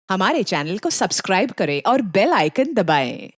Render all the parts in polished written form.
हमारे चैनल को सब्सक्राइब करें और बेल आइकन दबाएं।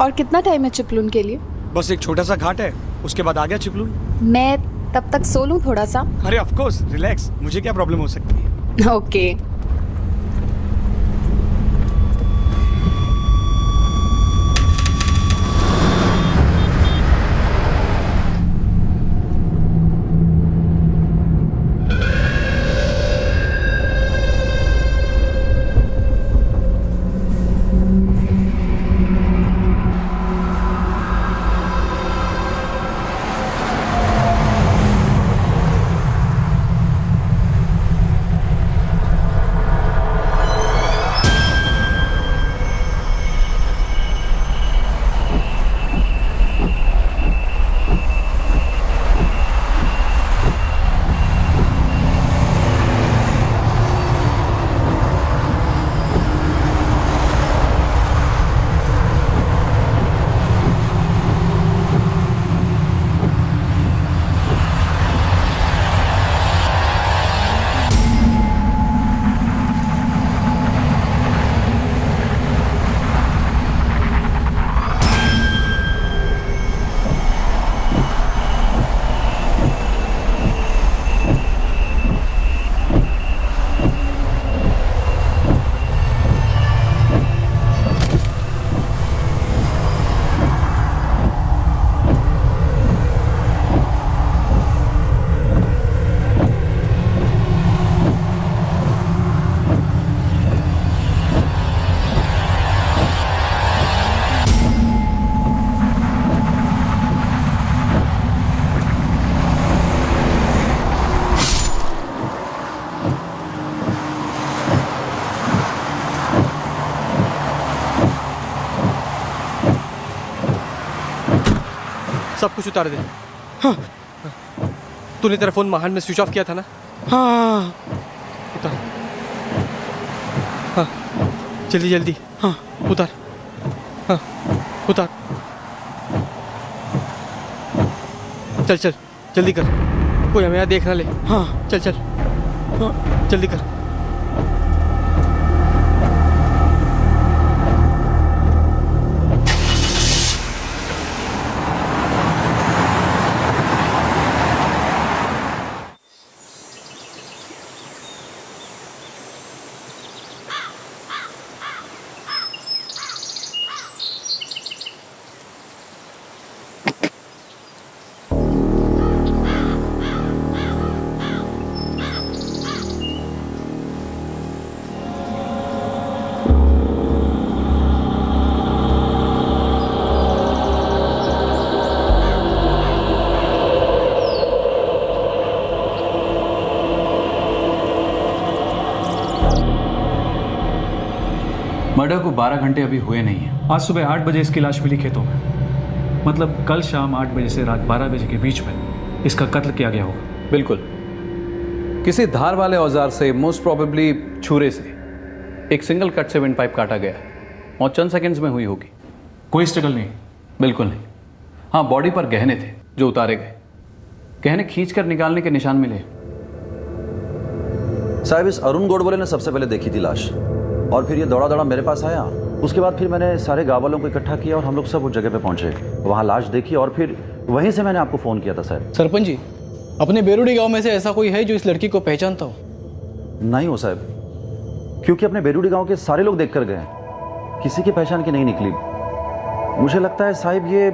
और कितना टाइम है चिपलून के लिए? बस एक छोटा सा घाट है, उसके बाद आ गया चिपलून। मैं तब तक सो लूं थोड़ा सा? अरे ऑफ कोर्स, रिलैक्स, मुझे क्या प्रॉब्लम हो सकती है। ओके। सब कुछ उतार दे। हाँ। तूने तेरा फोन महान में स्विच ऑफ किया था ना? हाँ। उतार। हाँ। जल्दी जल्दी। हाँ। उतार। हाँ। उतार। चल चल जल्दी कर, कोई हमें यहाँ देख ना ले। हाँ। चल चल। हाँ। जल्दी कर। मर्डर को 12 घंटे अभी हुए नहीं हैं। आज सुबह 8 बजे इसकी लाश मिली खेतों में। मतलब कल शाम 8 बजे से रात 12 बजे के बीच में इसका कत्ल किया गया होगा। बिल्कुल, किसी धार वाले औजार से, मोस्ट प्रोबेबली छुरे से, एक सिंगल कट से विंड पाइप काटा गया और चंद सेकंड्स में हुई होगी। कोई स्ट्रगल नहीं? बिल्कुल नहीं। हाँ, बॉडी पर गहने थे जो उतारे गए। गहने खींचकर निकालने के निशान मिले। साहब, इस अरुण गोडबोले ने सबसे पहले देखी थी लाश और फिर ये दौड़ा दौड़ा मेरे पास आया उसके बाद फिर मैंने सारे गाँव वालों को इकट्ठा किया और हम लोग सब उस जगह पे पहुंचे, वहाँ लाश देखी और फिर वहीं से मैंने आपको फ़ोन किया था साहब। सरपंच जी, अपने बेरुडी गांव में से ऐसा कोई है जो इस लड़की को पहचानता हो? नहीं हो साहब, क्योंकि अपने बेरुडी गांव के सारे लोग देख कर गए, किसी की पहचान की नहीं निकली। मुझे लगता है साहब ये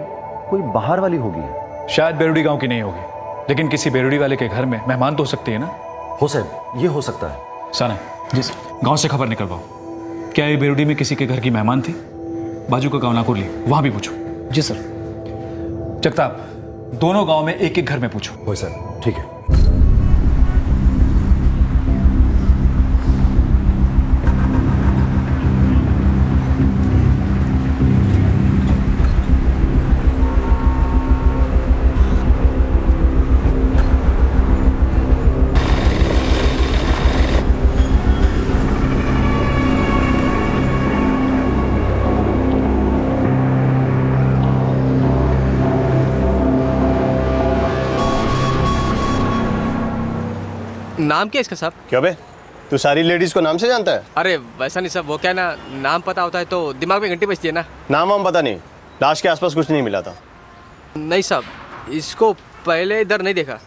कोई बाहर वाली होगी। शायद बेरुडी गांव की नहीं होगी, लेकिन किसी बेरुडी वाले के घर में मेहमान तो हो सकती है ना। हो साहब, ये हो सकता है। साना जी सर, गांव से खबर निकलवाओ, क्या ये बेरुडी में किसी के घर की मेहमान थी? बाजू का गांव नाकुरली, वहां भी पूछो। जी सर। जगताप, दोनों गांव में एक एक घर में पूछो। हो सर, ठीक है। नाम क्या है इसका साहब? क्यों बे, तू सारी लेडीज को नाम से जानता है? अरे वैसा नहीं साहब, वो क्या ना, नाम पता होता है तो दिमाग में घंटी बजती है ना। नाम वाम पता नहीं, लाश के आसपास कुछ नहीं मिला था। नहीं साहब, इसको पहले इधर नहीं देखा।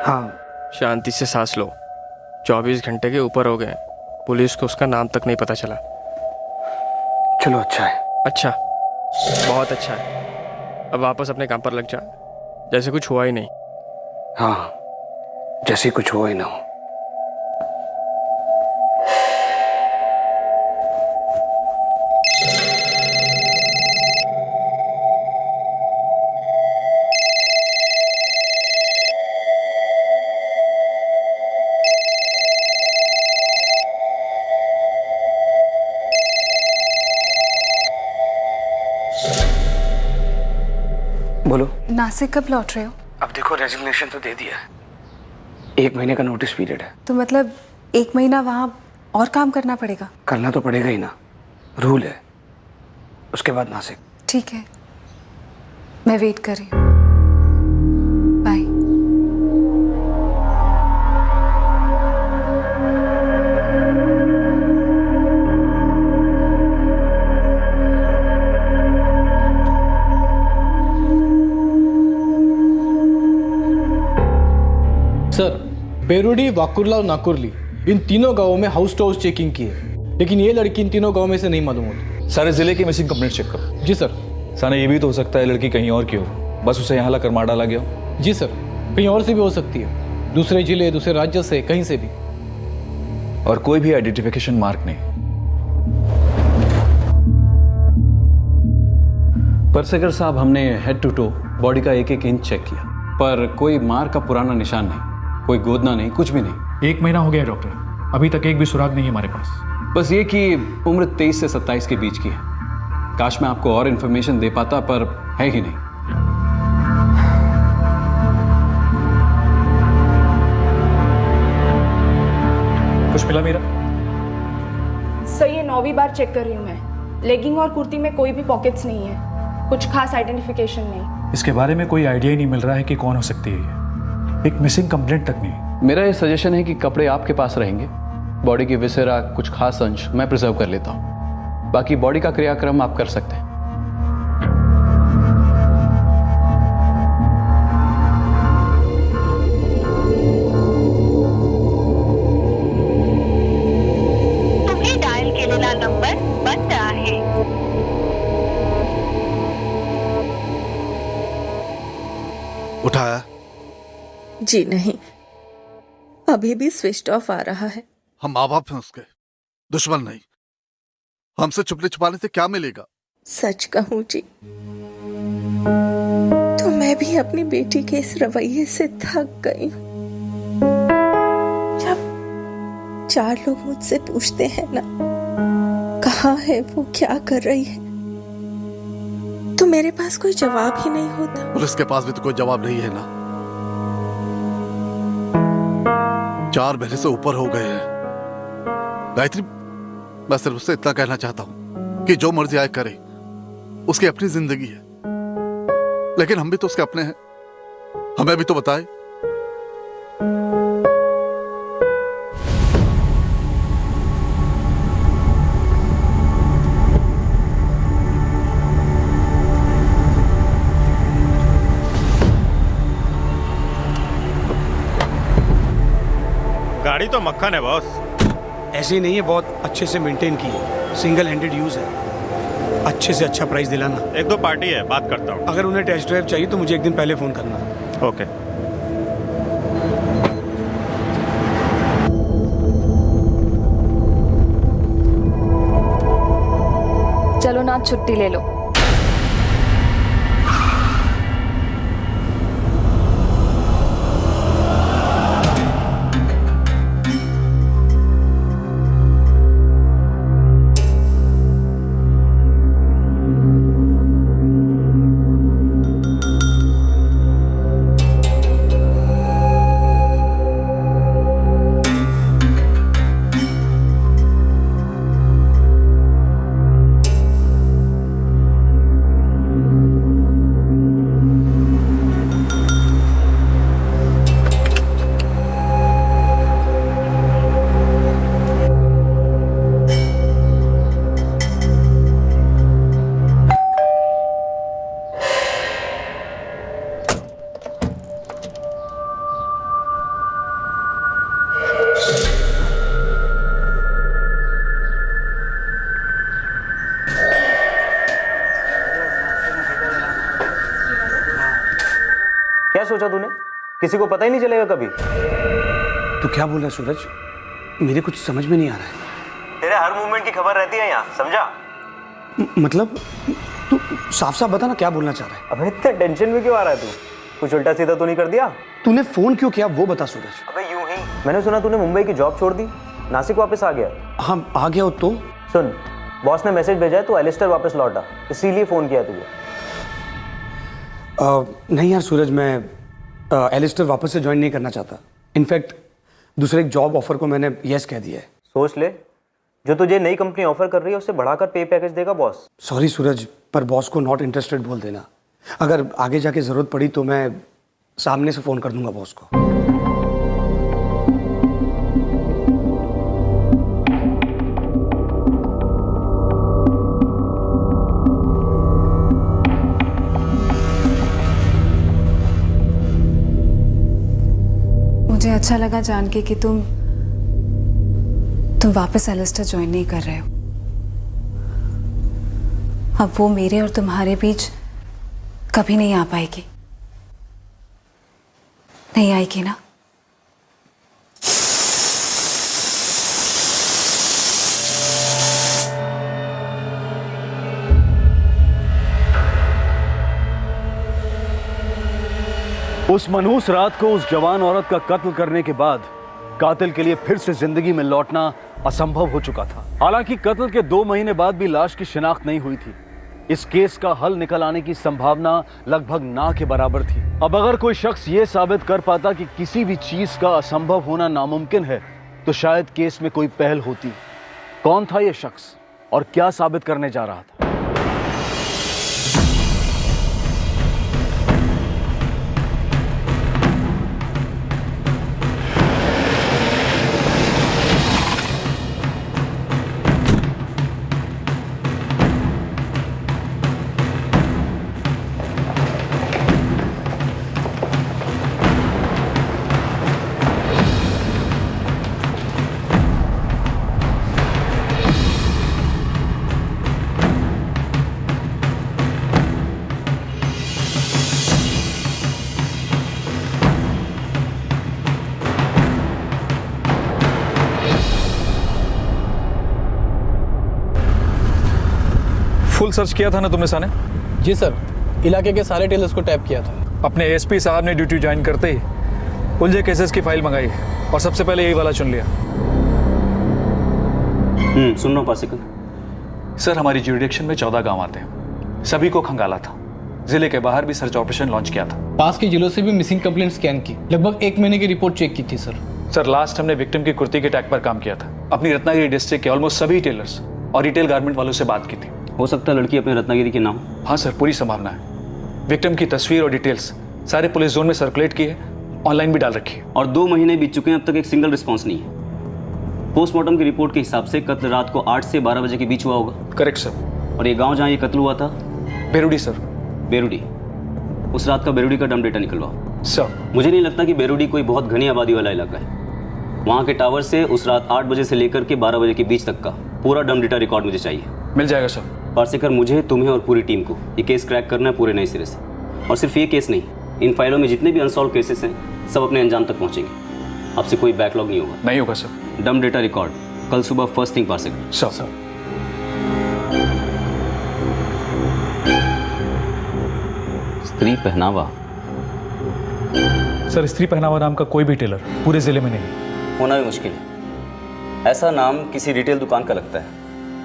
हाँ, शांति से सांस लो, 24 घंटे के ऊपर हो गए, पुलिस को उसका नाम तक नहीं पता चला। चलो अच्छा है। अच्छा, बहुत अच्छा है। अब वापस अपने काम पर लग जा, जैसे कुछ हुआ ही नहीं। हाँ, जैसे कुछ हो ही ना हो। बोलो। नासिक कब लौट रहे हो? अब देखो, रेजिग्नेशन तो दे दिया है, 1 महीने का नोटिस पीरियड है। तो मतलब 1 महीना वहाँ और काम करना पड़ेगा? करना तो पड़ेगा ही ना, रूल है। उसके बाद नासिक। ठीक है, मैं वेट कर रही हूँ। बाय। सर, बेरुडी, वाकुरला और नाकुरली, इन तीनों गांवों में हाउस टू हाउस चेकिंग की है, लेकिन ये लड़की इन तीनों गांव में से नहीं मालूम होती। सारे जिले की मिसिंग कंप्लेंट चेक करो। जी सर। साना, ये भी तो हो सकता है लड़की कहीं और की हो, बस उसे यहाँ लाकर मार डाला गया हो। जी सर, कहीं और से भी हो सकती है, दूसरे जिले, दूसरे राज्य से, कहीं से भी। और कोई भी आइडेंटिफिकेशन मार्क नहीं। परसेकर साहब, हमने हेड टू टो बॉडी का एक एक इंच चेक किया, पर कोई मार का पुराना निशान नहीं, कोई गोदना नहीं, कुछ भी नहीं। 1 महीना हो गया है डॉक्टर, अभी तक एक भी सुराग नहीं है हमारे पास। बस ये कि उम्र 23 से 27 के बीच की है। काश मैं आपको और इन्फॉर्मेशन दे पाता, पर है ही नहीं। कुछ मिला मेरा? सर, ये 9वीं बार चेक कर रही हूँ मैं। लेगिंग और कुर्ती में कोई भी पॉकेट्स नहीं है, कुछ खास आइडेंटिफिकेशन नहीं। इसके बारे में कोई आइडिया ही नहीं मिल रहा है कि कौन हो सकती है ये। एक मिसिंग कंप्लेंट तक नहीं। मेरा ये सजेशन है कि कपड़े आपके पास रहेंगे, बॉडी की विसेरा, कुछ खास अंश मैं प्रिजर्व कर लेता हूँ, बाकी बॉडी का क्रियाक्रम आप कर सकते हैं। तुम्ही डायल केलेला नंबर बंद आहे। उठाया? जी नहीं, अभी भी स्विच ऑफ आ रहा है। हम माँ बाप हैं उसके, दुश्मन नहीं। हमसे छुपने छुपाने से क्या मिलेगा? सच कहूं जी तो मैं भी अपनी बेटी के इस रवैये से थक गई हूं। जब 4 लोग मुझसे पूछते हैं ना, कहाँ है वो, क्या कर रही है, तो मेरे पास कोई जवाब ही नहीं होता। पुलिस के पास भी तो कोई जवाब नहीं है ना। 4 महीने से ऊपर हो गए हैं। गायत्री, मैं सिर्फ उससे इतना कहना चाहता हूं कि जो मर्जी आए करे, उसकी अपनी जिंदगी है, लेकिन हम भी तो उसके अपने हैं। हमें भी तो बताए। गाड़ी तो मक्खन है बॉस। ऐसे ही नहीं है, बहुत अच्छे से मेंटेन की है, सिंगल हैंडेड यूज है। अच्छे से अच्छा प्राइस दिलाना। 1-2 पार्टी है, बात करता हूँ। अगर उन्हें टेस्ट ड्राइव चाहिए तो मुझे एक दिन पहले फोन करना। ओके। चलो ना, छुट्टी ले लो। क्या सोचा तूने? किसी को पता ही नहीं चलेगा कभी। तो क्या बोल रहा है सूरज? मेरे कुछ समझ में नहीं आ रहा है। तेरे हर मूवमेंट की खबर रहती है यहाँ, समझा? मतलब तू साफ साफ बता ना, क्या बोलना चाह रहा है? अबे इतने टेंशन में क्यों आ रहा है तू? कुछ उल्टा सीधा तो नहीं कर दिया? तूने फोन क्यों किया वो बता सूरज। अबे यूं ही। मैंने सुना तूने मुंबई की जॉब छोड़ दी, नासिक वापस आ गया। हाँ आ गया हो तो? सुन, बॉस ने मैसेज भेजा है तू एलिस्टर वापस लौटा, इसीलिए फोन किया तुझे। नहीं यार सूरज, मैं एलिस्टर वापस से ज्वाइन नहीं करना चाहता। इनफैक्ट दूसरे एक जॉब ऑफर को मैंने यस कह दिया है। सोच ले, जो तुझे नई कंपनी ऑफर कर रही है उससे बढ़ाकर पे पैकेज देगा बॉस। सॉरी सूरज, पर बॉस को नॉट इंटरेस्टेड बोल देना। अगर आगे जाके जरूरत पड़ी तो मैं सामने से फोन कर दूंगा बॉस को। मुझे अच्छा लगा जान के कि तुम वापस एलिस्टर ज्वाइन नहीं कर रहे हो। अब वो मेरे और तुम्हारे बीच कभी नहीं आ पाएगी। नहीं आएगी ना? उस मनहूस रात को उस जवान औरत का कत्ल करने के बाद कातिल के लिए फिर से जिंदगी में लौटना असंभव हो चुका था। हालांकि कत्ल के 2 महीने बाद भी लाश की शिनाख्त नहीं हुई थी। इस केस का हल निकल आने की संभावना लगभग ना के बराबर थी। अब अगर कोई शख्स ये साबित कर पाता कि किसी भी चीज का असंभव होना नामुमकिन है, तो शायद केस में कोई पहल होती। कौन था ये शख्स और क्या साबित करने जा रहा था? फुल सर्च किया था ना तुमने साने? जी सर, इलाके के सारे टेलर्स को टैप किया था। अपने एसपी साहब ने ड्यूटी ज्वाइन करते ही उलझे केसेस की फाइल मंगाई और सबसे पहले यही वाला चुन लिया। सुन लो पासिकल सर, हमारी ज्यूरिडिक्शन में 14 गांव आते हैं। सभी को खंगाला था। जिले के बाहर भी सर्च ऑपरेशन लॉन्च किया था। पास के जिलों से भी मिसिंग कंप्लेंट स्कैन की। लगभग 1 महीने की रिपोर्ट चेक की थी सर। सर लास्ट हमने विक्टिम की कुर्ती के टैग पर काम किया था। अपनी रत्नागिरी डिस्ट्रिक्ट के ऑलमोस्ट सभी टेलर्स और रिटेल गारमेंट वालों से बात की थी। हो सकता है लड़की अपने रत्नागिरी के नाम। हाँ सर, पूरी संभावना है। विक्टिम की तस्वीर और डिटेल्स सारे पुलिस जोन में सर्कुलेट की है, ऑनलाइन भी डाल रखी है। और 2 महीने बीत चुके हैं, अब तक एक सिंगल रिस्पॉन्स नहीं है। पोस्टमार्टम की रिपोर्ट के हिसाब से कत्ल रात को 8 से 12 बजे के बीच हुआ होगा। Correct sir. और ये गांव जहां ये कत्ल हुआ था? बेरुडी सर। बेरुडी। उस रात का बेरुडी का डम डेटा निकलवाओ। सर मुझे नहीं लगता कि बेरुडी कोई बहुत घनी आबादी वाला इलाका है। वहाँ के टावर से उस रात 8 बजे से लेकर के 12 बजे के बीच तक का पूरा डम डेटा रिकॉर्ड मुझे चाहिए। मिल जाएगा सर। पारसेकर, मुझे, तुम्हें और पूरी टीम को ये केस क्रैक करना है पूरे नए सिरे से। और सिर्फ ये केस नहीं, इन फाइलों में जितने भी अनसॉल्व केसेस हैं सब अपने अंजाम तक पहुँचेंगे। आपसे कोई बैकलॉग नहीं होगा। नहीं होगा सर। डम डेटा रिकॉर्ड कल सुबह फर्स्ट थिंग पारसेकर। सर। स्त्री पहनावा। सर स्त्री पहनावा नाम का कोई भी टेलर पूरे जिले में नहीं। होना भी मुश्किल है। ऐसा नाम किसी रिटेल दुकान का लगता है।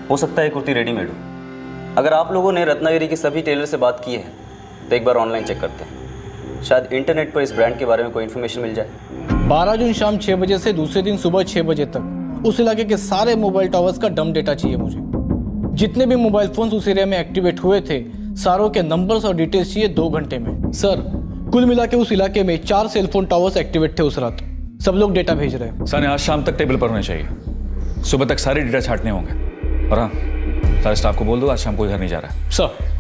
हो सकता है कुर्ती रेडीमेड हो। अगर आप लोगों ने रत्नागिरी के सभी टेलर से बात की है तो एक बार ऑनलाइन चेक करते हैं, शायद इंटरनेट पर इस ब्रांड के बारे में कोई इन्फॉर्मेशन मिल जाए। 12 जून शाम 6 बजे से दूसरे दिन सुबह 6 बजे तक उस इलाके के सारे मोबाइल टावर्स का डम डेटा चाहिए मुझे। जितने भी मोबाइल फोन्स उस एरिया में एक्टिवेट हुए थे सारों के नंबर्स और डिटेल्स चाहिए 2 घंटे में। सर कुल मिला के उस इलाके में 4 सेलफोन टावर्स एक्टिवेट थे उस रात। सब लोग डेटा भेज रहे हैं। सर आज शाम तक टेबल पर होने चाहिए। सुबह तक सारे डेटा छाटने होंगे। और हाँ, सारे स्टाफ को बोल दो आज शाम कोई घर नहीं जा रहा है। सर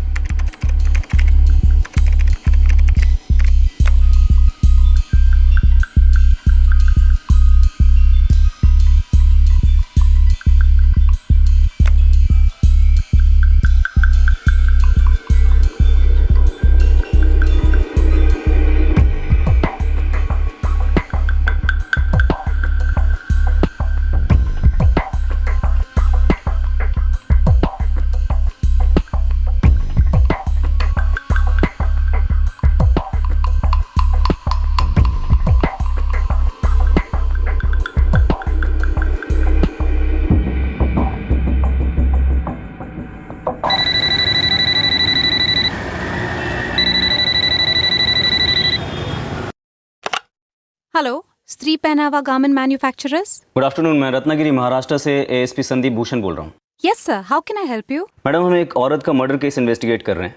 हेलो, स्त्री पहनावा गारमेंट मैन्युफैक्चरर्स। गुड आफ्टरनून, मैं रत्नागिरी महाराष्ट्र से एएसपी संदीप भूषण बोल रहा हूँ। Yes sir, how can I help you? Madam, हम एक औरत का मर्डर केस इन्वेस्टिगेट कर रहे हैं।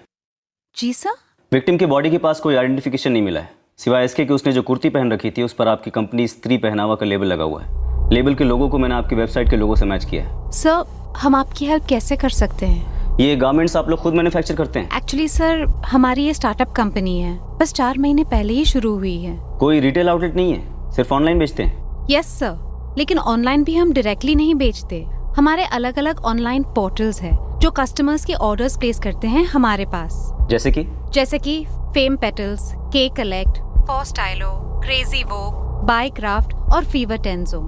जी सर। विक्टिम के बॉडी के पास कोई आइडेंटिफिकेशन नहीं मिला है, सिवाय इसके कि उसने जो कुर्ती पहन रखी थी उस पर आपकी कंपनी स्त्री पहनावा का लेबल लगा हुआ है। लेबल के लोगों को मैंने आपकी वेबसाइट के लोगों से मैच किया है। सर हम आपकी हेल्प कैसे कर सकते हैं? ये गारमेंट्स आप लोग खुद मैन्युफैक्चर करते हैं? एक्चुअली सर हमारी ये स्टार्टअप कंपनी है, बस 4 महीने पहले ही शुरू हुई है। कोई रिटेल आउटलेट नहीं है, सिर्फ ऑनलाइन बेचते हैं? यस सर, लेकिन ऑनलाइन भी हम डायरेक्टली नहीं बेचते। हमारे अलग अलग ऑनलाइन पोर्टल्स है जो कस्टमर्स के ऑर्डर्स प्लेस करते हैं हमारे पास। जैसे कि fame petals, K collect, for stylo, crazy vogue, by craft और फीवर टेंजो।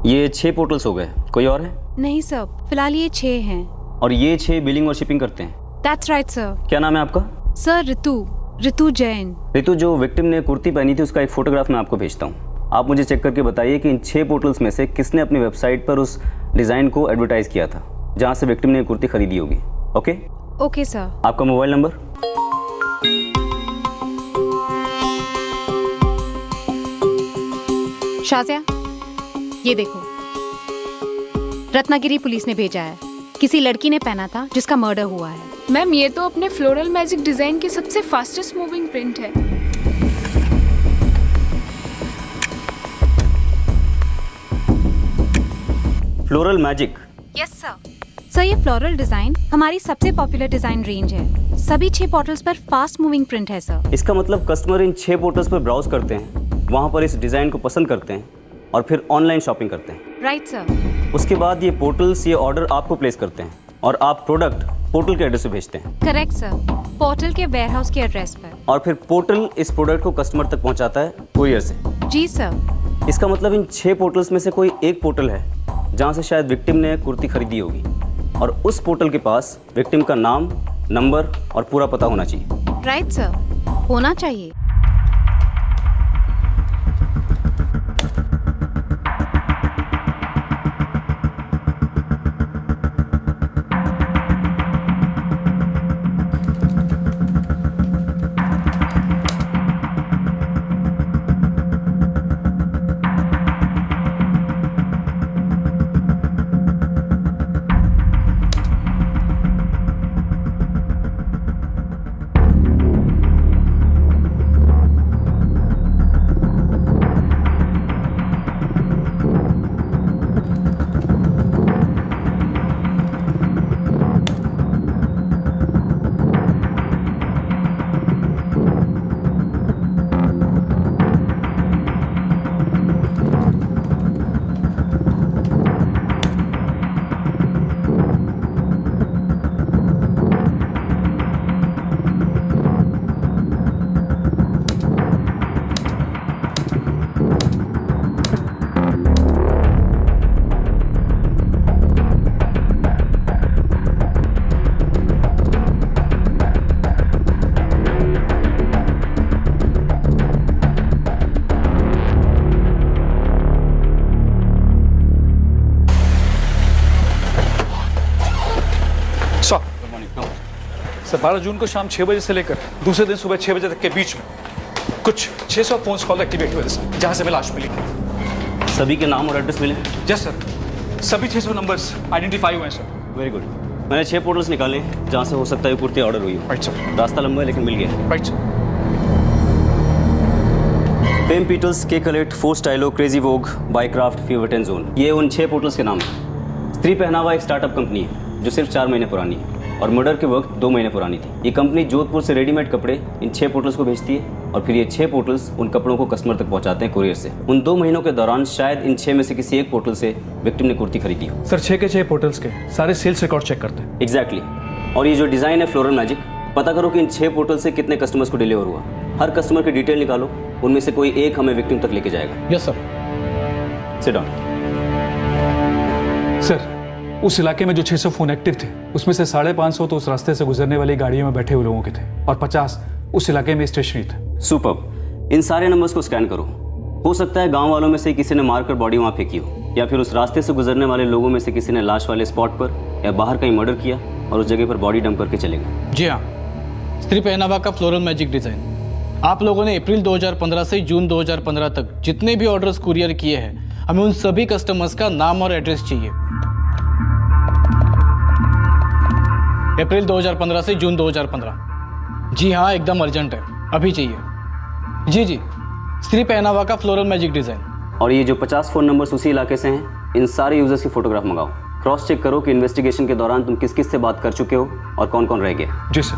ये 6 पोर्टल्स हो गए, कोई और है? नहीं सर, फिलहाल ये 6 हैं। और ये 6 बिलिंग और शिपिंग करते हैं? That's right sir. क्या नाम है आपका? सर ऋतु जैन। ऋतु, जो विक्टिम ने कुर्ती पहनी थी उसका एक फोटोग्राफ मैं आपको भेजता हूँ। आप मुझे चेक करके बताइए कि इन 6 पोर्टल्स में से किसने अपनी वेबसाइट पर उस डिज़ाइन को एडवर्टाइज किया था जहाँ से विक्टिम ने कुर्ती खरीदी होगी। ओके? Okay sir. आपका मोबाइल नंबर? शाजिया, ये देखो, रत्नागिरी पुलिस ने भेजा है। किसी लड़की ने पहना था जिसका मर्डर हुआ है। मैम ये तो अपने फ्लोरल मैजिक डिजाइन की सबसे फास्टेस्ट मूविंग प्रिंट है। Floral magic? Yes sir. Sir ये फ्लोरल डिजाइन हमारी सबसे पॉपुलर डिजाइन रेंज है। सभी 6 पोर्टल्स पर फास्ट मूविंग प्रिंट है सर। इसका मतलब कस्टमर इन 6 पोर्टल्स पर ब्राउज करते हैं, वहाँ पर इस डिज़ाइन को पसंद करते हैं और फिर ऑनलाइन शॉपिंग करते हैं। Right sir. उसके बाद ये पोर्टल्स ये ऑर्डर आपको प्लेस करते हैं और आप प्रोडक्ट पोर्टल के एड्रेस पे भेजते हैं। करेक्ट सर, पोर्टल के वेयरहाउस के एड्रेस पर। और फिर पोर्टल इस प्रोडक्ट को कस्टमर तक पहुंचाता है कोरियर से। जी सर। इसका मतलब इन 6 पोर्टल्स में से कोई एक पोर्टल है जहां से शायद विक्टिम ने कुर्ती खरीदी होगी और उस पोर्टल के पास विक्टिम का नाम, नंबर और पूरा पता होना चाहिए। राइट सर, होना चाहिए। सर 12 जून को शाम 6 बजे से लेकर दूसरे दिन सुबह 6 बजे तक के बीच में कुछ 600 फोन कॉल एक्टिवेट हुए थे सर, जहां से मैं लाश मिली। सभी के नाम और एड्रेस मिले? यस सर, सभी 600 नंबर्स आइडेंटिफाई हुए हैं सर। Very good. मैंने 6 पोर्टल्स निकाले जहां से हो सकता है कुर्ती ऑर्डर हुई हो। Right sir. रास्ता लंबा है लेकिन मिल गया। Right sir. फेम पीटल्स, के कलेक्ट, फोर स्टाइलो, क्रेजी वोग, बायक्राफ्ट, फीवर 10 जोन, ये उन 6 पोर्टल्स के नाम हैं। स्त्री पहनावा एक स्टार्टअप कंपनी है जो सिर्फ 4 महीने पुरानी है और मर्डर के वक्त 2 महीने पुरानी थी। ये कंपनी जोधपुर से रेडीमेड कपड़े इन 6 पोर्टल्स को भेजती है और फिर ये 6 पोर्टल्स उन कपड़ों को कस्टमर तक पहुंचाते हैं कुरियर से। उन 2 महीनों के दौरान शायद इन 6 में से किसी एक पोर्टल से विक्टिम ने कुर्ती खरीदी हो। सर 6 के 6 पोर्टल्स के सारे सेल्स रिकॉर्ड चेक करते हैं। एग्जैक्टली। और ये जो डिज़ाइन है फ्लोरल मैजिक, पता करो कि इन 6 पोर्टल से कितने कस्टमर्स को डिलीवर हुआ। हर कस्टमर की डिटेल निकालो, उनमें से कोई एक हमें विक्टिम तक लेके जाएगा। Yes sir. Sit down. Sir उस इलाके में जो 600 फोन एक्टिव थे उसमें से 550 तो उस रास्ते से गुजरने वाली गाड़ियों में बैठे हुए लोगों के थे और 50 उस इलाके में स्टेशनरी थे। सुपर्ब। इन सारे नंबर्स को स्कैन करो। हो सकता है गांव वालों में से किसी ने मारकर बॉडी वहां फेंकी हो या फिर उस रास्ते से गुजरने वाले लोगों में से किसी ने लाश वाले स्पॉट पर या बाहर कहीं मर्डर किया और उस जगह पर बॉडी डंप करके चले गए। जी हाँ, स्त्री पहनावा का फ्लोरल मैजिक डिज़ाइन। आप लोगों ने अप्रैल 2015 से जून 2015 तक जितने भी ऑर्डर्स कुरियर किए हैं, हमें उन सभी कस्टमर्स का नाम और एड्रेस चाहिए। अप्रैल 2015 से जून 2015। जी हाँ, एकदम अर्जेंट है, अभी चाहिए। जी जी, स्त्री पहनावा का फ्लोरल मैजिक डिज़ाइन। और ये जो 50 फ़ोन नंबर्स उसी इलाके से हैं, इन सारे यूजर्स की फोटोग्राफ मंगाओ। क्रॉस चेक करो कि इन्वेस्टिगेशन के दौरान तुम किस किस से बात कर चुके हो और कौन कौन रह गए। जी सर।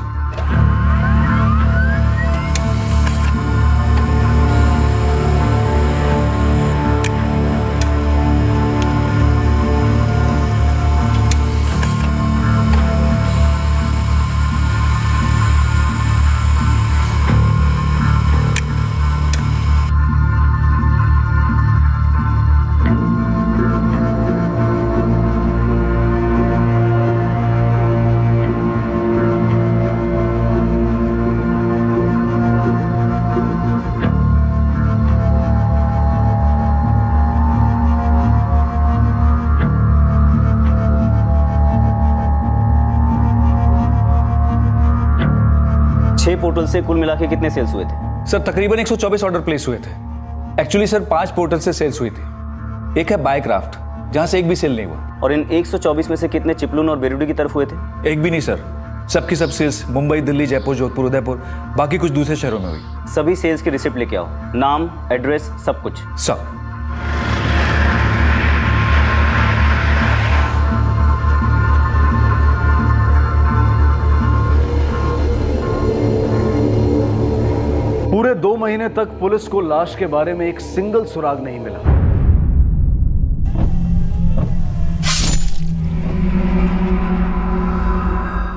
पोर्टल से कुल मिला के कितने सेल्स हुए थे? सर तकरीबन 124 ऑर्डर प्लेस हुए थे। एक्चुअली सर 5 पोर्टल से सेल्स हुई थी। एक है बायक्राफ्ट, जहां से एक भी सेल नहीं हुआ। और इन 124 में से कितने चिपलून और बेरुडी की तरफ हुए थे? एक भी नहीं सर, सबकी सब सेल्स मुंबई, दिल्ली, जयपुर, जोधपुर, उदयपुर, बाकी कुछ दूसरे शहरों में हुई। सभी सेल्स की रिसिप्ट लेके आओ, नाम, एड्रेस, सब कुछ। सब। पूरे 2 महीने तक पुलिस को लाश के बारे में एक सिंगल सुराग नहीं मिला।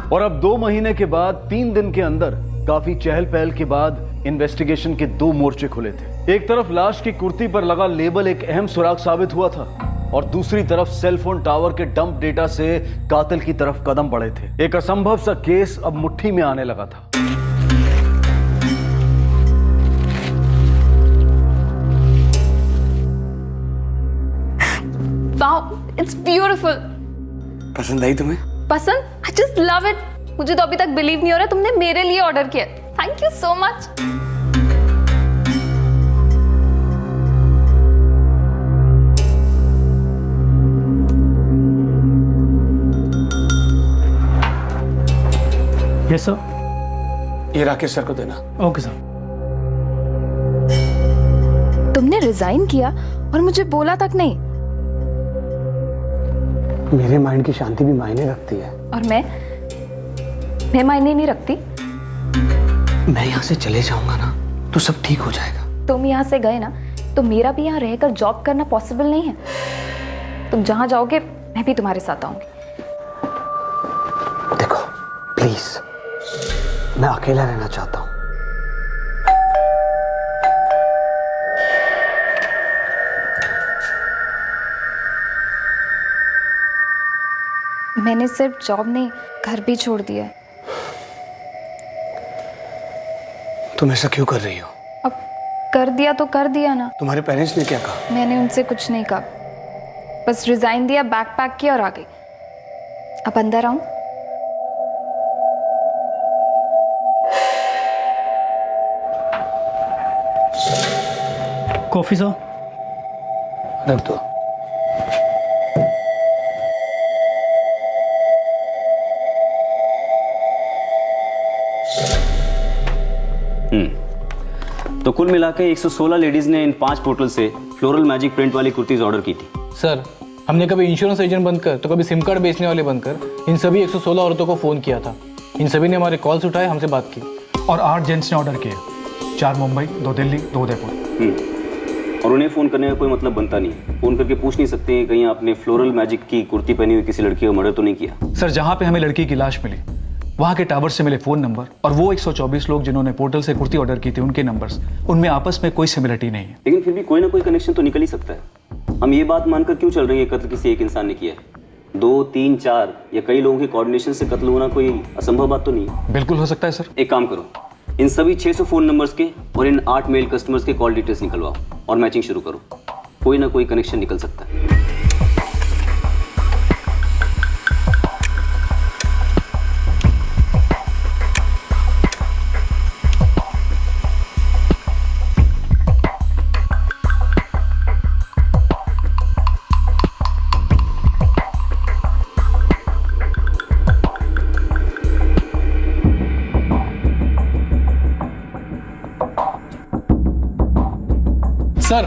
और अब 2 महीने के बाद 3 दिन के अंदर काफी चहल पहल के बाद इन्वेस्टिगेशन के 2 मोर्चे खुले थे। एक तरफ लाश की कुर्ती पर लगा लेबल एक अहम सुराग साबित हुआ था और दूसरी तरफ सेलफोन टावर के डंप डेटा से कातिल की तरफ कदम बढ़े थे। एक असंभव सा केस अब मुट्ठी में आने लगा था। Wow, it's beautiful. पसंद आई तुम्हें? पसंद? I just love it. मुझे तो अभी तक बिलीव नहीं हो रहा तुमने मेरे लिए ऑर्डर किया। Thank you so much. Yes sir. ये राकेश सर को देना। Okay sir. तुमने रिजाइन किया और मुझे बोला तक नहीं। मेरे माइंड की शांति भी मायने रखती है। और मैं मायने नहीं रखती। मैं यहाँ से चले जाऊंगा ना तो सब ठीक हो जाएगा। तुम यहाँ से गए ना तो मेरा भी यहाँ रहकर जॉब करना पॉसिबल नहीं है। तुम जहाँ जाओगे मैं भी तुम्हारे साथ आऊंगी। देखो प्लीज, मैं अकेला रहना चाहता हूँ। मैंने सिर्फ जॉब नहीं, घर भी छोड़ दिया। तुम ऐसा क्यों कर रही हो? अब कर दिया तो कर दिया ना। तुम्हारे पेरेंट्स ने क्या कहा? मैंने उनसे कुछ नहीं कहा, बस रिजाइन दिया, बैग पैक किया और आ गई। अब अंदर आऊं? कॉफी साहब। रख दो। तो कुल मिला के 116 लेडीज ने इन 5 पोर्टल से फ्लोरल मैजिक प्रिंट वाली कुर्तीज ऑर्डर की थी। सर, हमने कभी इंश्योरेंस एजेंट बनकर तो कभी सिम कार्ड बेचने वाले बनकर इन सभी 116 औरतों को फ़ोन किया था। इन सभी ने हमारे कॉल्स उठाए, हमसे बात की। और 8 जेंट्स ने ऑर्डर किए, 4 मुंबई, 2 दिल्ली, 2 उदयपुर। और उन्हें फ़ोन करने का कोई मतलब बनता नहीं। फ़ोन करके पूछ नहीं सकते हैं कहीं आपने फ्लोरल मैजिक की कुर्ती पहनी हुई किसी लड़की को मर्डर तो नहीं किया। सर, जहाँ पे हमें लड़की की लाश मिली वहाँ के टावर से मिले फ़ोन नंबर और वो 124 लोग जिन्होंने पोर्टल से कुर्ती ऑर्डर की थी उनके नंबर्स, उनमें आपस में कोई सिमिलरिटी नहीं है। लेकिन फिर भी कोई ना कोई कनेक्शन तो निकल ही सकता है। हम ये बात मानकर क्यों चल रहे हैं कत्ल किसी एक इंसान ने किया है? 2, 3, 4 या कई लोगों के कोऑर्डिनेशन से कत्ल होना कोई असंभव बात तो नहीं है। बिल्कुल हो सकता है सर। एक काम करो, इन सभी 600 फ़ोन नंबर्स के और इन 8 मेल कस्टमर्स के कॉल डिटेल्स निकलवाओ और मैचिंग शुरू करो। कोई ना कोई कनेक्शन निकल सकता है। सर,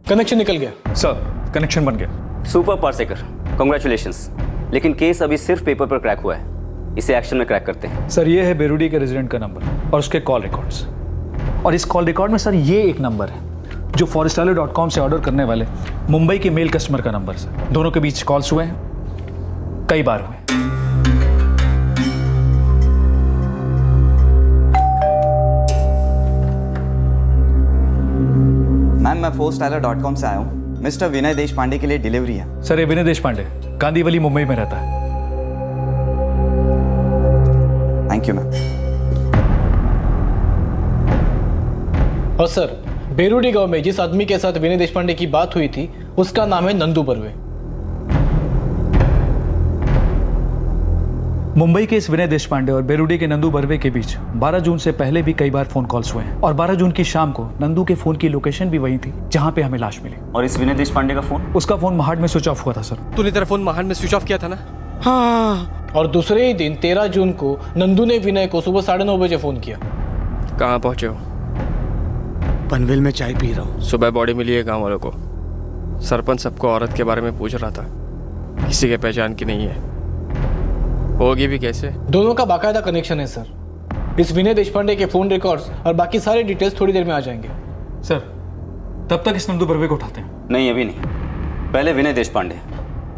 कनेक्शन निकल गया। सर, कनेक्शन बन गया। Super Parsekar, congratulations. लेकिन केस अभी सिर्फ पेपर पर क्रैक हुआ है, इसे एक्शन में क्रैक करते हैं। सर, ये है बेरुडी के रेजिडेंट का नंबर और उसके कॉल रिकॉर्ड्स। और इस कॉल रिकॉर्ड में सर ये एक नंबर है जो forestallo.com से ऑर्डर करने वाले मुंबई के मेल कस्टमर का नंबर है। दोनों के बीच कॉल्स हुए हैं, कई बार हुए। मैम, मैं forestallo.com से आया हूँ। मिस्टर विनय देश पांडे के लिए डिलीवरी है। सर, ये विनय देश पांडे गांधीवली मुंबई में रहता है। Thank you ma'am. और सर, बेरुडी गांव में जिस आदमी के साथ विनय देशपांडे की बात हुई थी उसका नाम है नंदू बर्वे। मुंबई के इस विनय देशपांडे और बेरुडी के नंदू बर्वे के बीच 12 जून से पहले भी कई बार फोन कॉल्स हुए हैं और 12 जून की शाम को नंदू के फोन की लोकेशन भी वही थी जहां पे हमें लाश मिली। और इस विनय देशपांडे का फोन? उसका फोन महाड में स्विच ऑफ हुआ था सर। तूने तेरा फोन महाड में स्विच ऑफ किया था ना? हाँ। और दूसरे ही दिन 13 जून को नंदू ने विनय को सुबह 9:30 बजे फोन किया। कहाँ पहुंचे हो? पनवेल में चाय पी रहा हूँ। सुबह बॉडी मिली है गाँव वालों को। सरपंच सबको औरत के बारे में पूछ रहा था, किसी के पहचान की नहीं है। होगी भी कैसे? दोनों का बाकायदा कनेक्शन है सर। इस विनय देशपांडे के फोन रिकॉर्ड्स और बाकी सारे डिटेल्स थोड़ी देर में आ जाएंगे। सर, तब तक इस नंदू बर्वे को उठाते हैं। नहीं, अभी नहीं। पहले विनय देशपांडे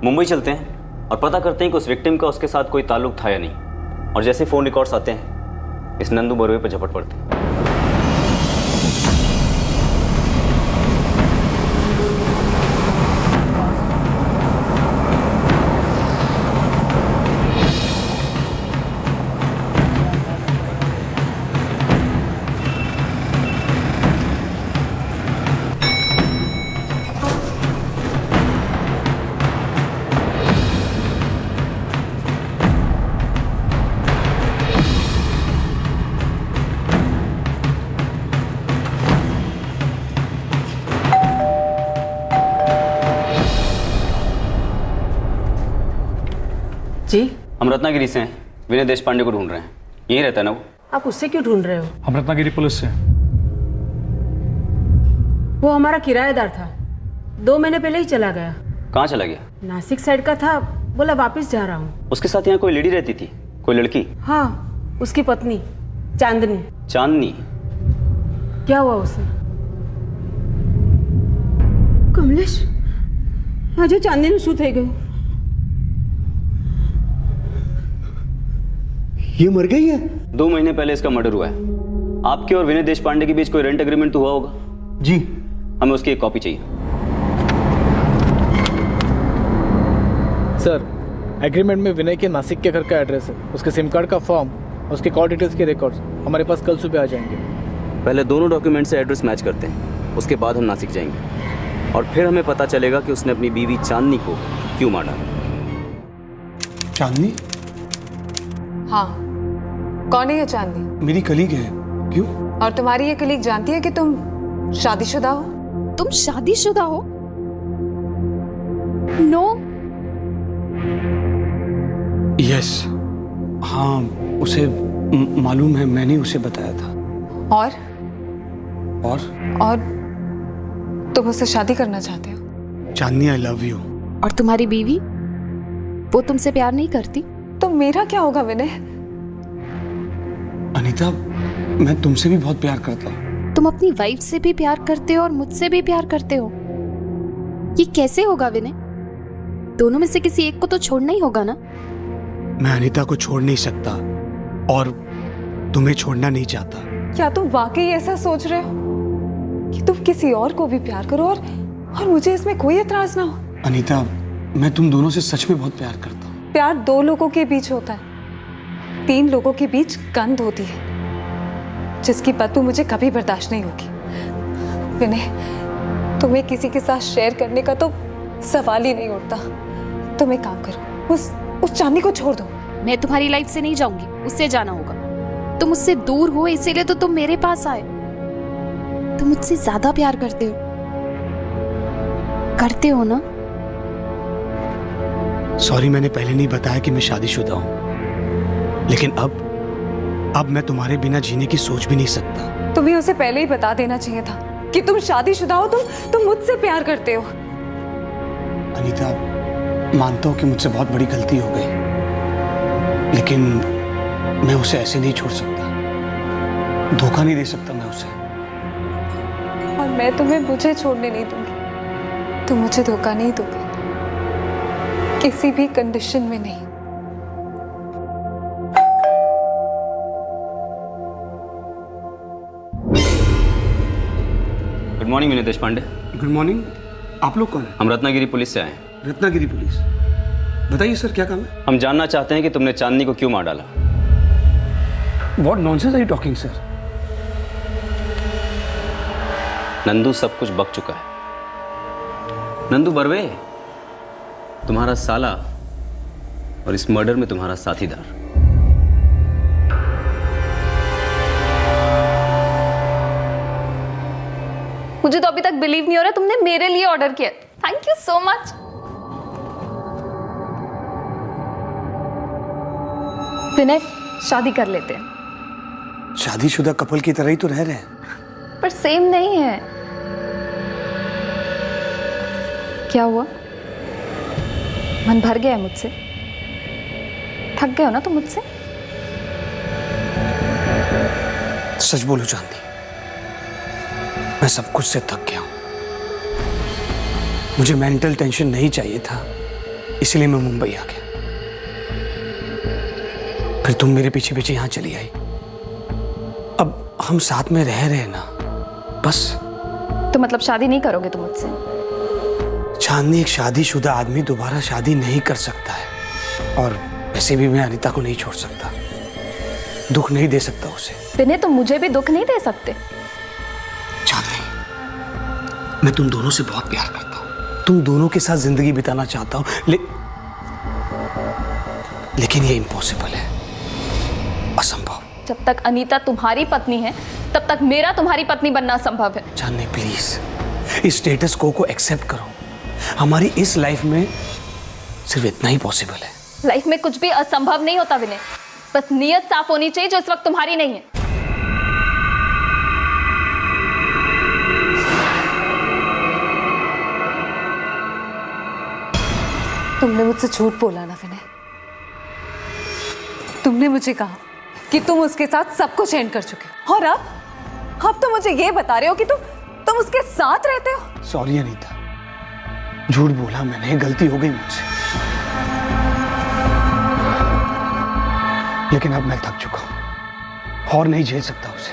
मुंबई चलते हैं और पता करते हैं कि उस विक्टिम का उसके साथ कोई ताल्लुक था या नहीं। और जैसे फोन रिकॉर्ड्स आते हैं इस नंदू बर्वे पर झपट पड़ते हैं। जी, हम रत्नागिरी से हैं। विनय देशपांडे को ढूंढ रहे हैं। यहीं रहता है ना वो? आप उससे क्यों ढूंढ रहे हो? हम रत्नागिरी पुलिस से। वो हमारा किराएदार था, 2 महीने पहले ही चला गया। कहाँ चला गया? नासिक साइड का था, बोला वापस जा रहा हूँ। उसके साथ यहाँ कोई लेडी रहती थी? कोई लड़की? हाँ, उसकी पत्नी चांदनी। चांदनी? क्या हुआ उसे? कमलेश, आज चांदनी शू થઈ ગયું। ये मर गई है? 2 महीने पहले इसका मर्डर हुआ है। आपके और विनय देशपांडे के बीच कोई रेंट एग्रीमेंट तो हुआ होगा? जी। हमें उसकी एक कॉपी चाहिए। सर, एग्रीमेंट में विनय के नासिक के घर का एड्रेस है, उसके सिम कार्ड का फॉर्म और उसके कॉल डिटेल्स के रिकॉर्ड्स हमारे पास कल सुबह आ जाएंगे। पहले दोनों डॉक्यूमेंट से एड्रेस मैच करते हैं, उसके बाद हम नासिक जाएंगे और फिर हमें पता चलेगा कि उसने अपनी बीवी चांदनी को क्यों मारा। चांदनी? हाँ, कौन है ये चांदनी? मेरी कलीग है। क्यों? और तुम्हारी ये कलीग जानती है कि तुम शादीशुदा हो? तुम शादीशुदा हो? नो। यस, हाँ, उसे मालूम है, मैंने उसे बताया था। और तुम उससे शादी करना चाहते हो? चांदनी, आई लव यू। और तुम्हारी बीवी, वो तुमसे प्यार नहीं करती? तो मेरा क्या होगा विनय? अनीता, मैं तुमसे भी बहुत प्यार करता हूँ। तुम अपनी वाइफ से भी प्यार करते हो और मुझसे भी प्यार करते हो। ये कैसे होगा विनय? दोनों में से किसी एक को तो छोड़ना ही होगा ना? मैं अनीता को छोड़ नहीं सकता और तुम्हें छोड़ना नहीं चाहता। क्या तुम वाकई ऐसा सोच रहे हो कि तुम किसी और को भी प्यार करो और मुझे इसमें कोई एतराज ना हो? अनीता, मैं तुम दोनों से सच में बहुत प्यार करता हूँ। प्यार 2 लोगों के बीच होता है, 3 लोगों के बीच गंध होती है जिसकी बदबू मुझे कभी बर्दाश्त नहीं होगी। विनय, तुम्हें किसी के साथ शेयर करने का तो सवाल ही नहीं उठता। तुम एक काम करो, उस चांदनी को छोड़ दो। मैं तुम्हारी लाइफ से नहीं जाऊंगी, उससे जाना होगा। तुम मुझसे दूर हो इसीलिए तो तुम मेरे पास आए। तुम मुझसे ज्यादा प्यार करते हो ना? सॉरी, मैंने पहले नहीं बताया कि मैं शादीशुदा हूँ, लेकिन अब मैं तुम्हारे बिना जीने की सोच भी नहीं सकता। तुम्हें उसे पहले ही बता देना चाहिए था कि तुम शादीशुदा हो, तुम मुझसे प्यार करते हो। अनीता, मानता हूँ कि मुझसे बहुत बड़ी गलती हो गई, लेकिन मैं उसे ऐसे नहीं छोड़ सकता। धोखा नहीं दे सकता मैं उसे। और मैं तुम्हें मुझे छोड़ने नहीं दूंगी। तुम मुझे धोखा नहीं दोगे, किसी भी कंडीशन में नहीं। Good morning Vinay Deshpande. Good morning. आप लोग कौन हैं? हम रत्नागिरी पुलिस से आए हैं। रत्नागिरी पुलिस? बताइए सर, क्या काम है? हम जानना चाहते हैं कि तुमने चांदनी को क्यों मार डाला। What nonsense are you talking, sir? Nandu सब कुछ बक चुका है। नंदू बर्वे तुम्हारा साला और इस मर्डर में तुम्हारा साथीदार। मुझे तो अभी तक बिलीव नहीं हो रहा तुमने मेरे लिए ऑर्डर किया। Thank you so much. Vinay, शादी कर लेते हैं। शादीशुदा कपल की तरह ही तो रह रहे हैं। पर सेम नहीं है। क्या हुआ? मन भर गया है मुझसे? थक गए हो ना तुम मुझसे? सच बोलो चांदी, मैं सब कुछ से थक गया हूं। मुझे मेंटल टेंशन नहीं चाहिए था, इसलिए मैं मुंबई आ गया। फिर तुम मेरे पीछे पीछे यहां चली आई। अब हम साथ में रह रहे हैं ना, बस। तो मतलब शादी नहीं करोगे तुम मुझसे? चांदनी, एक शादीशुदा आदमी दोबारा शादी नहीं कर सकता है, और वैसे भी मैं अनीता को नहीं छोड़ सकता। दुख नहीं दे सकता उसे। विनय, तुम मुझे भी दुख नहीं दे सकते। चांदनी, मैं तुम दोनों से बहुत प्यार करता हूं, तुम दोनों के साथ जिंदगी बिताना चाहता हूं, लेकिन ये इम्पॉसिबल है, असंभव। जब तक अनीता तुम्हारी पत्नी है तब तक मेरा तुम्हारी पत्नी बनना संभव है। चांदनी, प्लीज इस स्टेटस को एक्सेप्ट करो। हमारी इस लाइफ में सिर्फ इतना ही पॉसिबल है। लाइफ में कुछ भी असंभव नहीं होता विनय, बस नीयत साफ होनी चाहिए, जो इस वक्त तुम्हारी नहीं है। तुमने मुझसे झूठ बोला ना विनय। तुमने मुझे कहा कि तुम उसके साथ सब कुछ एंड कर चुके हो, और अब तो मुझे ये बता रहे हो कि तुम उसके साथ रहते हो। सॉरी अनीता, झूठ बोला मैंने, गलती हो गई मुझसे। लेकिन अब मैं थक चुका हूं और नहीं झेल सकता उसे।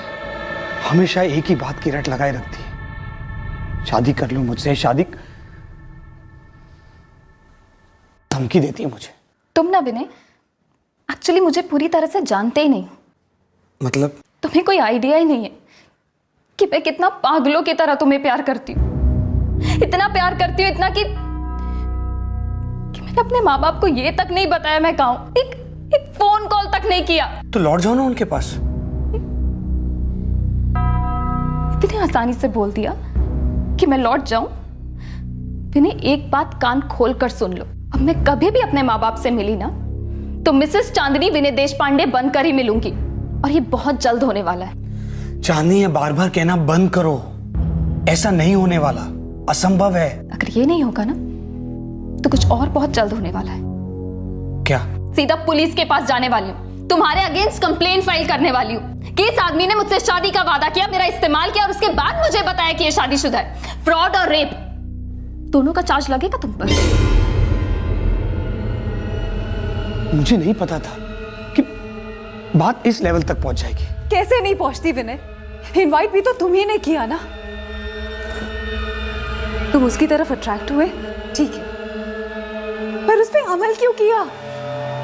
हमेशा एक ही बात की रट लगाए रखती है, शादी कर लो मुझसे, शादी। धमकी देती है मुझे। तुम ना विनय एक्चुअली मुझे पूरी तरह से जानते ही नहीं। मतलब? तुम्हें कोई आइडिया ही नहीं है कि मैं कितना पागलों की तरह तुम्हें प्यार करती हूँ। इतना प्यार करती हूँ, इतना कि मैंने अपने माँ बाप को ये तक नहीं बताया मैं कहाँ हूं। एक फोन कॉल तक नहीं किया। तो लौट जाओ ना उनके पास। इतनी आसानी से बोल दिया कि मैं लौट जाऊं? विनय, एक बात कान खोल कर सुन लो। अब मैं कभी भी अपने माँ बाप से मिली ना तो मिसेस चांदनी विनय देश पांडे बनकर ही मिलूंगी, और ये बहुत जल्द होने वाला है। चांदनी, ये बार बार कहना बंद करो। ऐसा नहीं होने वाला, असंभव है। अगर ये नहीं होगा ना तो कुछ और बहुत जल्द होने वाला है। क्या? सीधा पुलिस के पास जाने वाली हूँ, तुम्हारे अगेंस्ट कंप्लेन फाइल करने वाली हूँ कि इस आदमी ने मुझसे शादी का वादा किया, मेरा इस्तेमाल किया और उसके बाद मुझे बताया कि ये शादीशुदा है। फ्रॉड और रेप दोनों का चार्ज लगेगा तुम पर। मुझे नहीं पता था कि बात इस लेवल तक पहुंच जाएगी। कैसे नहीं पहुंचती विनय? इनवाइट भी तो तुम ही ने किया ना। तुम उसकी तरफ अट्रैक्ट हुए, ठीक है, पर उस पे अमल क्यों किया?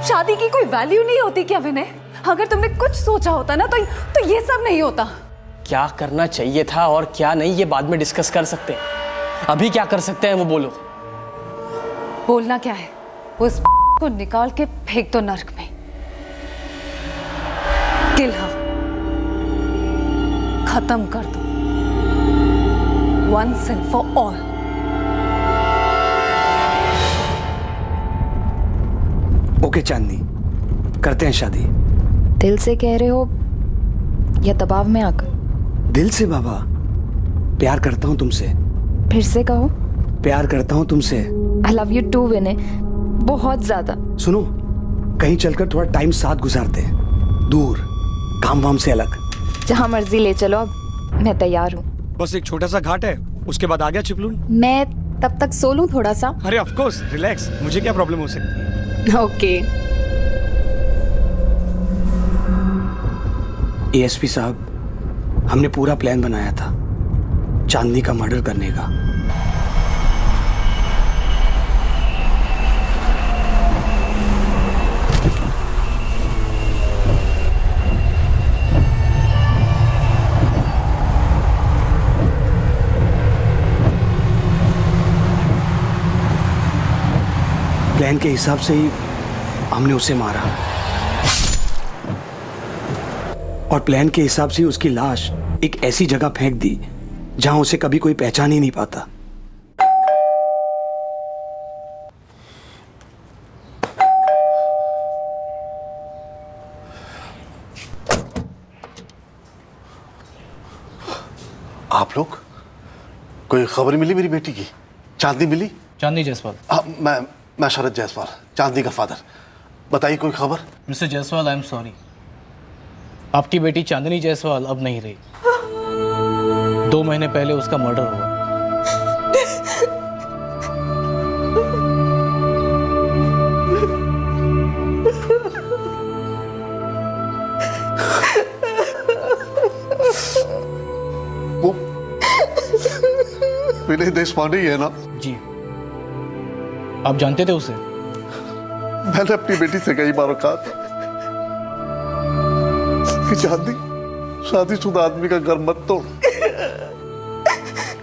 शादी की कोई वैल्यू नहीं होती क्या विनय? अगर तुमने कुछ सोचा होता ना तो ये सब नहीं होता। क्या करना चाहिए था और क्या नहीं, ये बाद में डिस्कस कर सकते हैं। अभी क्या कर सकते हैं वो बोलो। बोलना क्या है? उस को निकाल के फेंक दो नर्क में। किल हर, खत्म कर दो, once and for all. Okay Chandni, करते हैं शादी। दिल से कह रहे हो या दबाव में आकर? दिल से बाबा, प्यार करता हूं तुमसे। फिर से कहो। प्यार करता हूं तुमसे। आई लव यू टू विनय, बहुत ज्यादा। सुनो, कहीं चलकर थोड़ा टाइम साथ गुजारते हैं, दूर, काम वाम से अलग। जहां मर्जी ले चलो, अब मैं तैयार हूँ। बस एक छोटा सा घाट है, उसके बाद आ गया चिपलून। मैं तब तक सो लूं थोड़ा सा? अरे ऑफ कोर्स, रिलैक्स, मुझे क्या प्रॉब्लम हो सकती है। ओके। एएसपी साहब, हमने पूरा प्लान बनाया था चांदनी का मर्डर करने का। प्लान के हिसाब से ही हमने उसे मारा, और प्लान के हिसाब से उसकी लाश एक ऐसी जगह फेंक दी जहां उसे कभी कोई पहचान ही नहीं पाता। आप लोग, कोई खबर मिली मेरी बेटी की? चांदनी मिली? चांदनी जायसवाल। मैं शरद जायसवाल, चांदनी का फादर। बताइए, कोई खबर? Mister Jaiswal, I am sorry, आपकी बेटी चांदनी जायसवाल अब नहीं रही। 2 महीने पहले उसका मर्डर हुआ। वो विनय देशपांडे ही है ना? जी। आप जानते थे उसे? मैंने अपनी बेटी से कई बार कहा था कि चांदनी, शादीशुदा आदमी का घर मत तोड़,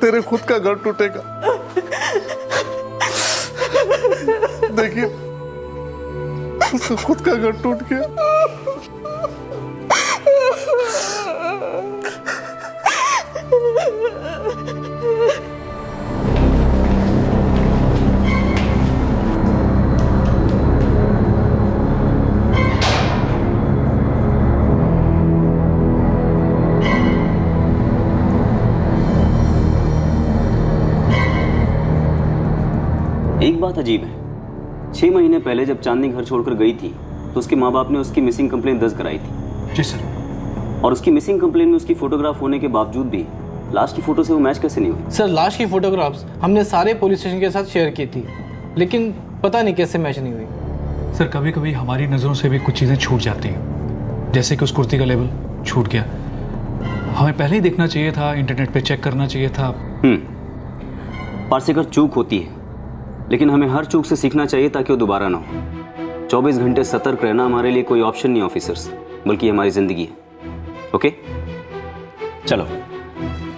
तेरे खुद का घर टूटेगा। देखिए, उसका खुद का घर टूट गया। एक बात अजीब है, 6 महीने पहले जब चांदनी घर छोड़कर गई थी तो उसके माँ बाप ने उसकी मिसिंग कंप्लेन दर्ज कराई थी। जी सर। और उसकी मिसिंग कंप्लेन में उसकी फोटोग्राफ होने के बावजूद भी लाश की फोटो से वो मैच कैसे नहीं हुई? सर, लाश की फोटोग्राफ्स हमने सारे पुलिस स्टेशन के साथ शेयर की थी, लेकिन पता नहीं कैसे मैच नहीं हुई। सर, कभी कभी हमारी नज़रों से भी कुछ चीज़ें छूट जाती हैं, जैसे कि उस कुर्ती का लेबल छूट गया। हमें पहले ही देखना चाहिए था, इंटरनेट पे चेक करना चाहिए था। पारसेकर, चूक होती है, लेकिन हमें हर चूक से सीखना चाहिए ताकि वो दोबारा ना हो। 24 घंटे सतर्क रहना हमारे लिए कोई ऑप्शन नहीं ऑफिसर्स, बल्कि हमारी जिंदगी है। ओके, चलो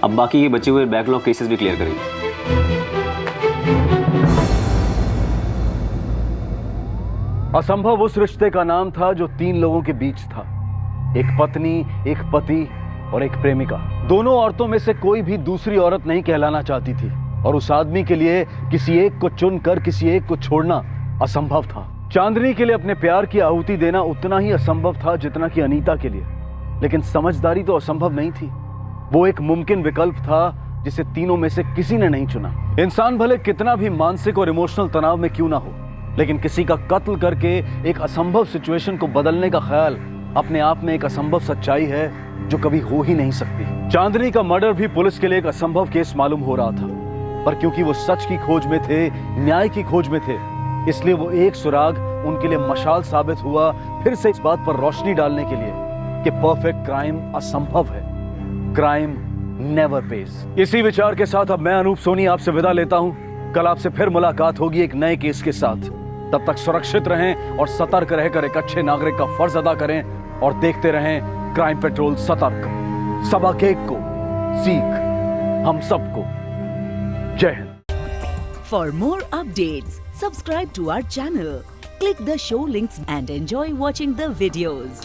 अब बाकी के बचे हुए बैकलॉग केसेस भी क्लियर करेंगे। असंभव उस रिश्ते का नाम था जो 3 लोगों के बीच था, एक पत्नी, एक पति और एक प्रेमिका। दोनों औरतों में से कोई भी दूसरी औरत नहीं कहलाना चाहती थी और उस आदमी के लिए किसी एक को चुनकर किसी एक को छोड़ना असंभव था। चांदनी के लिए अपने प्यार की आहुति देना उतना ही असंभव था जितना कि अनीता के लिए, लेकिन समझदारी तो असंभव नहीं थी। वो एक मुमकिन विकल्प था जिसे तीनों में से किसी ने नहीं चुना। इंसान भले कितना भी मानसिक और इमोशनल तनाव में क्यों ना हो, लेकिन किसी का कत्ल करके एक असंभव सिचुएशन को बदलने का ख्याल अपने आप में एक असंभव सच्चाई है जो कभी हो ही नहीं सकती। चांदनी का मर्डर भी पुलिस के लिए एक असंभव केस मालूम हो रहा था, पर क्योंकि वो सच की खोज में थे, न्याय की खोज में थे, इसलिए वो एक सुराग उनके लिए मशाल साबित हुआ, फिर से इस बात पर रोशनी डालने के लिए कि परफेक्ट क्राइम असंभव है, क्राइम नेवर पेज। इसी विचार के साथ अब मैं अनूप सोनी आपसे विदा लेता हूं। कल आपसे फिर मुलाकात होगी एक नए केस के साथ। तब तक सुरक्षित रहें और सतर्क रहकर एक अच्छे नागरिक का फर्ज अदा करें और देखते रहें क्राइम पेट्रोल सतर्क। सबक एक को सीख हम सबको। जय Hind. For more updates, subscribe to our channel, click the show links and enjoy watching the videos.